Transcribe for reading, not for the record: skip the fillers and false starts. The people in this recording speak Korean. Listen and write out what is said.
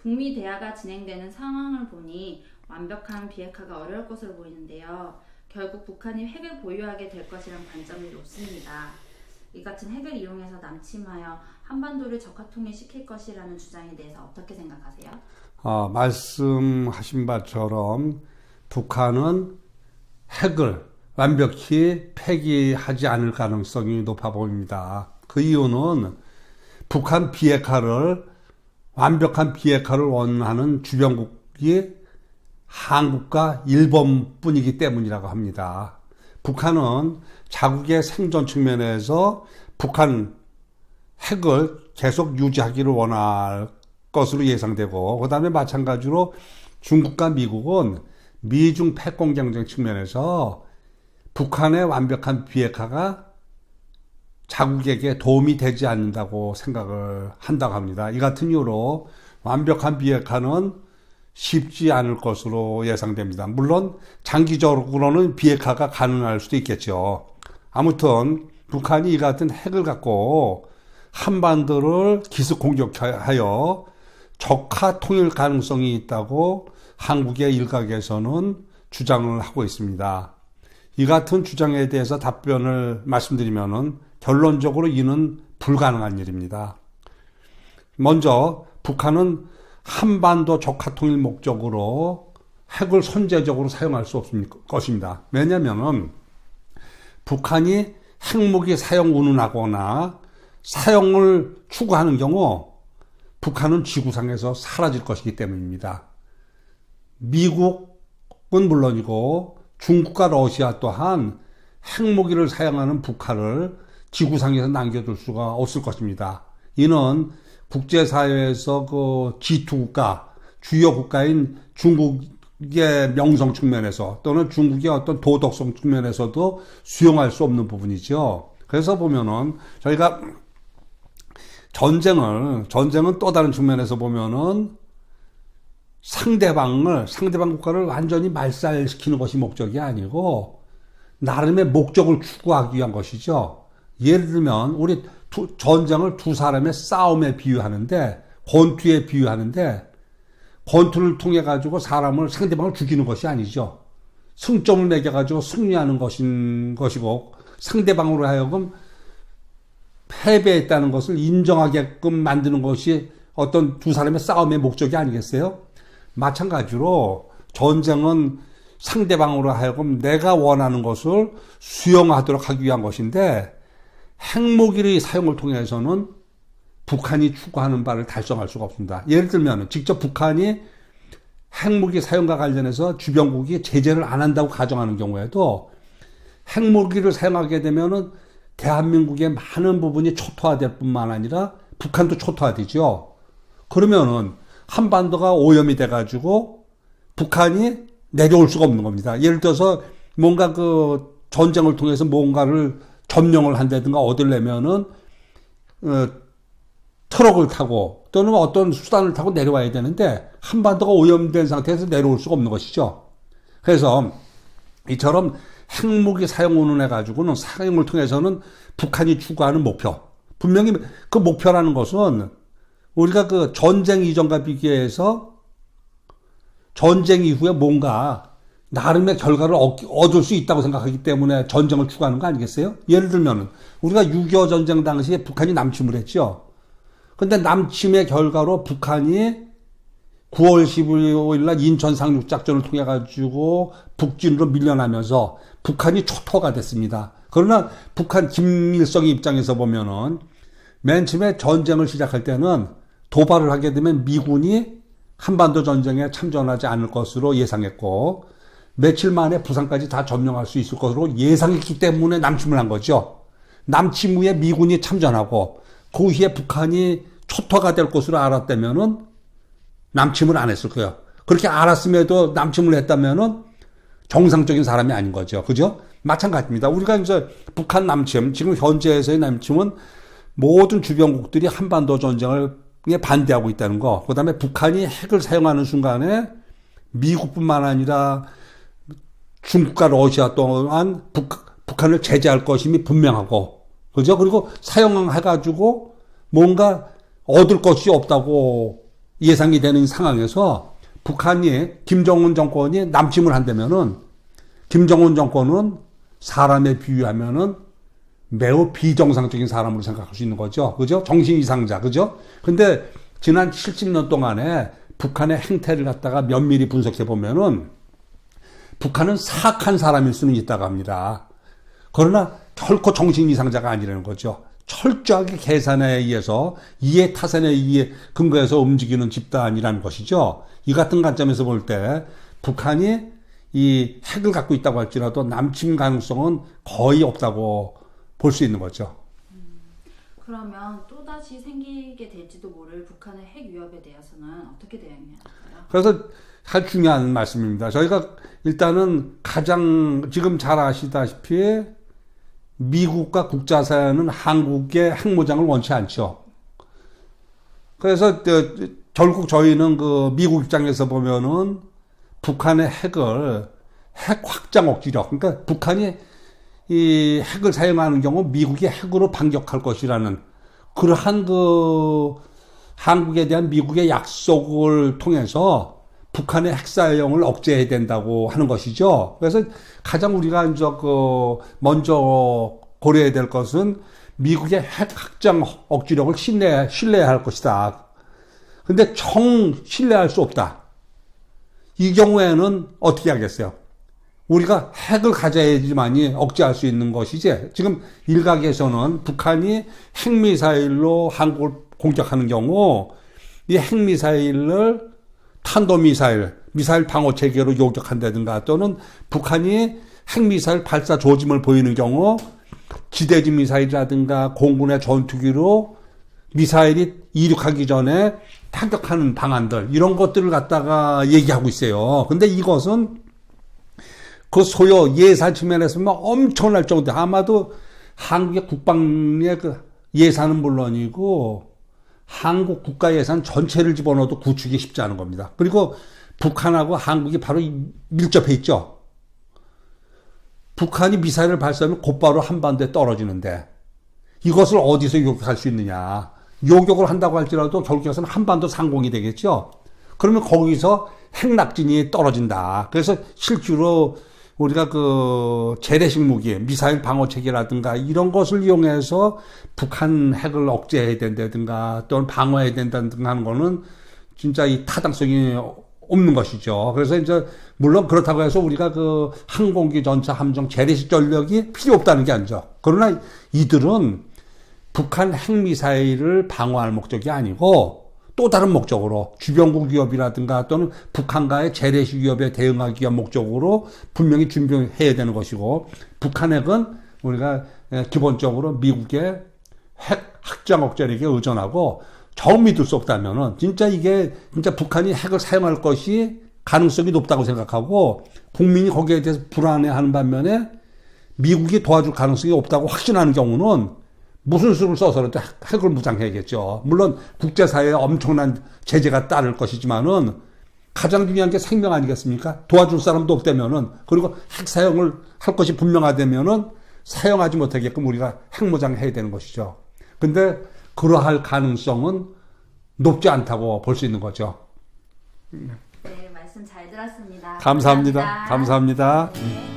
북미 대화가 진행되는 상황을 보니 완벽한 비핵화가 어려울 것으로 보이는데요. 결국 북한이 핵을 보유하게 될 것이란 관점이 높습니다. 이 같은 핵을 이용해서 남침하여 한반도를 적화통일시킬 것이라는 주장에 대해서 어떻게 생각하세요? 말씀하신 바처럼 북한은 핵을 완벽히 폐기하지 않을 가능성이 높아 보입니다. 그 이유는 북한 완벽한 비핵화를 원하는 주변국이 한국과 일본뿐이기 때문이라고 합니다. 북한은 자국의 생존 측면에서 북한 핵을 계속 유지하기를 원할 것으로 예상되고, 그 다음에 마찬가지로 중국과 미국은 미중 패권 경쟁 측면에서 북한의 완벽한 비핵화가 자국에게 도움이 되지 않는다고 생각을 한다고 합니다. 이 같은 이유로 완벽한 비핵화는 쉽지 않을 것으로 예상됩니다. 물론 장기적으로는 비핵화가 가능할 수도 있겠죠. 아무튼 북한이 이 같은 핵을 갖고 한반도를 기습 공격하여 적화 통일 가능성이 있다고 한국의 일각에서는 주장을 하고 있습니다. 이 같은 주장에 대해서 답변을 말씀드리면은 결론적으로 이는 불가능한 일입니다. 먼저 북한은 한반도 적화 통일 목적으로 핵을 선제적으로 사용할 수 없을 것입니다. 왜냐하면 북한이 핵무기 사용 운운하거나 사용을 추구하는 경우 북한은 지구상에서 사라질 것이기 때문입니다. 미국은 물론이고 중국과 러시아 또한 핵무기를 사용하는 북한을 지구상에서 남겨둘 수가 없을 것입니다. 이는 국제사회에서 그 G2 국가, 주요 국가인 중국의 명성 측면에서 또는 중국의 어떤 도덕성 측면에서도 수용할 수 없는 부분이죠. 그래서 보면은 저희가 전쟁은 또 다른 측면에서 보면은 상대방 국가를 완전히 말살시키는 것이 목적이 아니고 나름의 목적을 추구하기 위한 것이죠. 예를 들면 우리 전쟁을 두 사람의 싸움에 비유하는데, 권투에 비유하는데, 권투를 통해 가지고 상대방을 죽이는 것이 아니죠. 승점을 매겨 가지고 승리하는 것이고, 상대방으로 하여금 패배했다는 것을 인정하게끔 만드는 것이 어떤 두 사람의 싸움의 목적이 아니겠어요? 마찬가지로 전쟁은 상대방으로 하여금 내가 원하는 것을 수용하도록 하기 위한 것인데, 핵무기의 사용을 통해서는 북한이 추구하는 바를 달성할 수가 없습니다. 예를 들면 직접 북한이 핵무기 사용과 관련해서 주변국이 제재를 안 한다고 가정하는 경우에도 핵무기를 사용하게 되면은 대한민국의 많은 부분이 초토화될 뿐만 아니라 북한도 초토화되죠. 그러면은 한반도가 오염이 돼가지고 북한이 내려올 수가 없는 겁니다. 예를 들어서 뭔가 그 전쟁을 통해서 뭔가를 점령을 한다든가 얻으려면은 트럭을 타고 또는 어떤 수단을 타고 내려와야 되는데 한반도가 오염된 상태에서 내려올 수가 없는 것이죠. 그래서 이처럼 핵무기 사용 운운해 가지고는 사용을 통해서는 북한이 추구하는 목표, 분명히 그 목표라는 것은 우리가 그 전쟁 이전과 비교해서 전쟁 이후에 뭔가 나름의 결과를 얻을 수 있다고 생각하기 때문에 전쟁을 추구하는 거 아니겠어요? 예를 들면 우리가 6.25 전쟁 당시에 북한이 남침을 했죠. 근데 남침의 결과로 북한이 9월 15일 날 인천 상륙작전을 통해 가지고 북진으로 밀려나면서 북한이 초토화가 됐습니다. 그러나 북한 김일성의 입장에서 보면은 맨 처음에 전쟁을 시작할 때는 도발을 하게 되면 미군이 한반도 전쟁에 참전하지 않을 것으로 예상했고, 며칠 만에 부산까지 다 점령할 수 있을 것으로 예상했기 때문에 남침을 한 거죠. 남침 후에 미군이 참전하고 그 후에 북한이 초토화가 될 것으로 알았다면은 남침을 안 했을 거예요. 그렇게 알았음에도 남침을 했다면은 정상적인 사람이 아닌 거죠. 그죠? 마찬가지입니다. 우리가 이제 북한 남침, 지금 현재에서의 남침은 모든 주변국들이 한반도 전쟁을 반대하고 있다는 거. 그 다음에 북한이 핵을 사용하는 순간에 미국뿐만 아니라 중국과 러시아 또한 북한을 제재할 것임이 분명하고, 그죠? 그리고 사용해가지고 뭔가 얻을 것이 없다고 예상이 되는 상황에서 북한이 김정은 정권이 남침을 한다면은 김정은 정권은 사람에 비유하면은 매우 비정상적인 사람으로 생각할 수 있는 거죠. 그죠? 정신 이상자. 그죠? 근데 지난 70년 동안에 북한의 행태를 갖다가 면밀히 분석해 보면은 북한은 사악한 사람일 수는 있다고 합니다. 그러나 결코 정신 이상자가 아니라는 거죠. 철저하게 계산에 의해서 이해 타산에 의해 근거해서 움직이는 집단이라는 것이죠. 이 같은 관점에서 볼 때 북한이 이 핵을 갖고 있다고 할지라도 남침 가능성은 거의 없다고 볼 수 있는 거죠. 그러면 또다시 생기게 될지도 모를 북한의 핵 위협에 대해서는 어떻게 대응해야 할까요? 그래서 아주 중요한 말씀입니다. 저희가 일단은 가장 지금 잘 아시다시피 미국과 국자사는 한국의 핵무장을 원치 않죠. 그래서 결국 저희는 그 미국 입장에서 보면은 북한의 핵을 핵 확장 억지력, 그러니까 북한이 이 핵을 사용하는 경우 미국이 핵으로 반격할 것이라는 그러한 그 한국에 대한 미국의 약속을 통해서 북한의 핵 사용을 억제해야 된다고 하는 것이죠. 그래서 가장 우리가 이제 그 먼저 고려해야 될 것은 미국의 핵 확장 억지력을 신뢰해야 할 것이다. 근데 신뢰할 수 없다. 이 경우에는 어떻게 하겠어요? 우리가 핵을 가져야지만이 억제할 수 있는 것이지. 지금 일각에서는 북한이 핵미사일로 한국을 공격하는 경우 이 핵미사일을 탄도미사일, 미사일 방어체계로 요격한다든가 또는 북한이 핵미사일 발사 조짐을 보이는 경우 지대지 미사일이라든가 공군의 전투기로 미사일이 이륙하기 전에 타격하는 방안들 이런 것들을 갖다가 얘기하고 있어요. 근데 이것은 그 소요 예산 측면에서 막 엄청날 정도 아마도 한국의 국방의 그 예산은 물론이고 한국 국가 예산 전체를 집어넣어도 구축이 쉽지 않은 겁니다. 그리고 북한하고 한국이 바로 밀접해 있죠. 북한이 미사일을 발사하면 곧바로 한반도에 떨어지는데 이것을 어디서 요격할 수 있느냐. 요격을 한다고 할지라도 결국에서는 한반도 상공이 되겠죠. 그러면 거기서 핵낙진이 떨어진다. 그래서 실제로 우리가 그 재래식 무기, 미사일 방어체계라든가 이런 것을 이용해서 북한 핵을 억제해야 된다든가 또는 방어해야 된다든가 하는 거는 진짜 이 타당성이 없는 것이죠. 그래서 이제 물론 그렇다고 해서 우리가 그 항공기, 전차, 함정, 재래식 전력이 필요 없다는 게 아니죠. 그러나 이들은 북한 핵미사일을 방어할 목적이 아니고 또 다른 목적으로 주변국 위협이라든가 또는 북한과의 재래식 위협에 대응하기 위한 목적으로 분명히 준비해야 되는 것이고 북한 핵은 우리가 기본적으로 미국의 핵 확장 억제력에 의존하고 정 믿을 수 없다면은 진짜 북한이 핵을 사용할 것이 가능성이 높다고 생각하고 국민이 거기에 대해서 불안해하는 반면에 미국이 도와줄 가능성이 없다고 확신하는 경우는 무슨 수를 써서라도 핵을 무장해야겠죠. 물론 국제사회에 엄청난 제재가 따를 것이지만은 가장 중요한 게 생명 아니겠습니까? 도와줄 사람도 없다면은 그리고 핵 사용을 할 것이 분명하다면은 사용하지 못하게끔 우리가 핵무장해야 되는 것이죠. 근데 그러할 가능성은 높지 않다고 볼 수 있는 거죠. 네, 말씀 잘 들었습니다. 감사합니다. 감사합니다. 네.